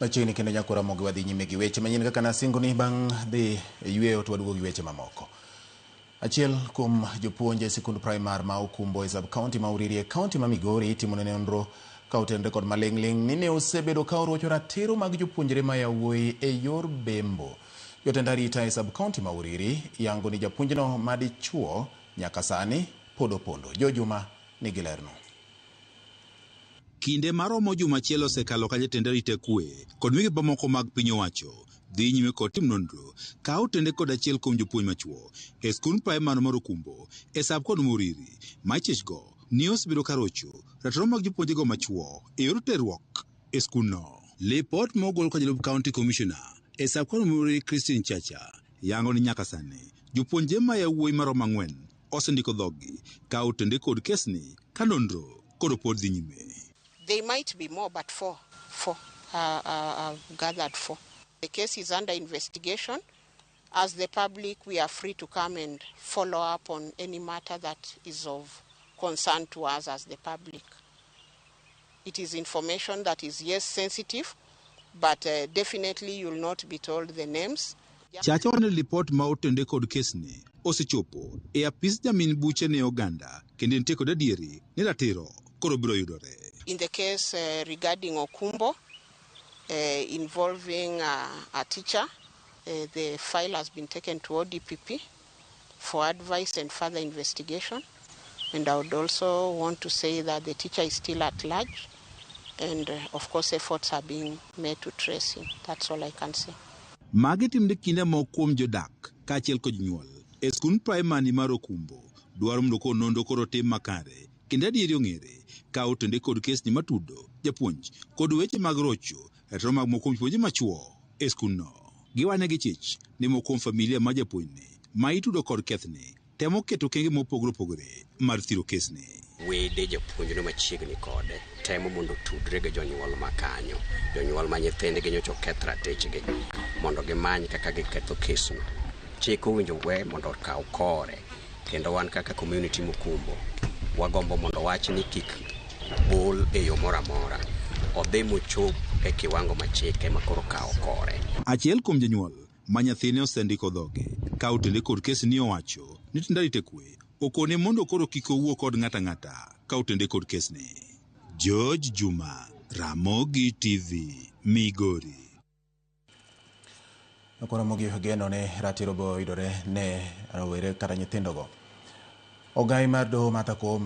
Machiegni kendo nyakora mogi wadhi nyime gi weche manyien kaka nasingoni bang' dhi yweyo to waduogo gi weche mamoko. Achiel kuom jopuonje sikund primar ma Okumbo e sub-county ma Uriri e kaunti ma Migori timone nonro ka otenore kod maling'ling' ni ne osebedo ka orocho ratiro mag jopuonjre ma yawuoyi e yor bembo. Jotend arita e sub-county ma Uriri yango ni japuonjno madichuo nyaka sani pod opondo. Jojuma nigi lerno. Kinde maromo juma achiel osekalo ka jatend arita kwe kod migepe moko mag piny owacho dhi nyime kod tim nonro ka otende kod achiel kuom jopuonj machuo e skund primar mar Okumbo e sub-county ma Uriri ma Cheshgo ni osebedo ka rocho ratiro mag jopuonjego machuo e yor terruok e skundno. Lipot mogol kod jalup county commissioner e sub-county ma Uriri Christine Chacha yango ni nyaka sani jopuonje ma yawuoyi maromo 4 osendiko dhoggi ka otende kod kesni ka nonro kod pod dhi nyime. They might be more, but four gathered 4. The case is under investigation. As the public, we are free to come and follow up on any matter that is of concern to us as the public. It is information that is, yes, sensitive, but definitely you will not be told the names. Chacha wane report ma otende kod kesni osechopo e apis jamin buche ne oganda kendo nitie kod adieri ni ratiro koro biro yudore. In the case regarding Okumbo, involving a teacher, the file has been taken to ODPP for advice and further investigation. And I would also want to say that the teacher is still at large. And of course, efforts are being made to trace him. That's all I can say. Magi timde kinde moko kuom jodak kaachiel kod jonyuol e skund primary mar Okumbo dwaro mondo ko nondo koro tim makare kendo adieri ong'ere ka otende kod kesni matudo japuonj kod weche mag rocho ratiro mag moko kuom jopuonje machuo e skundno. Giwane gi chich ni moko kuom familia ma japuonjni ma itudo kod kethni temo keto kenge mopogore opogore mar thiro kesni. Wede japuonjno machiegni kode temo mondo tudre gi jonyuol makanyo, jonyuol ma nyithindgi nyocha oketh ratechgi mondo gimany kaka giketho kesno. Chik owinjo we mondo okaw kore, kendo wan kaka community Mokumbo wagombo mondo wach ni kik bol e yo moro amora, odhi mochop e kiwango ma chike makoro kaw kore. Achiel kuom jonyuol ma nyathine osendiko dhoge ka otende kod kes ni owacho ni tend arita kwe okone mondo koro kik owuo kod ng'ata ka otende kod kesni. George Juma, Ramogi TV, Migori. Koro mogi geno ne ratiro bo yudore ne rawere kata nyithindogo. Ogai mar doho Martha Koome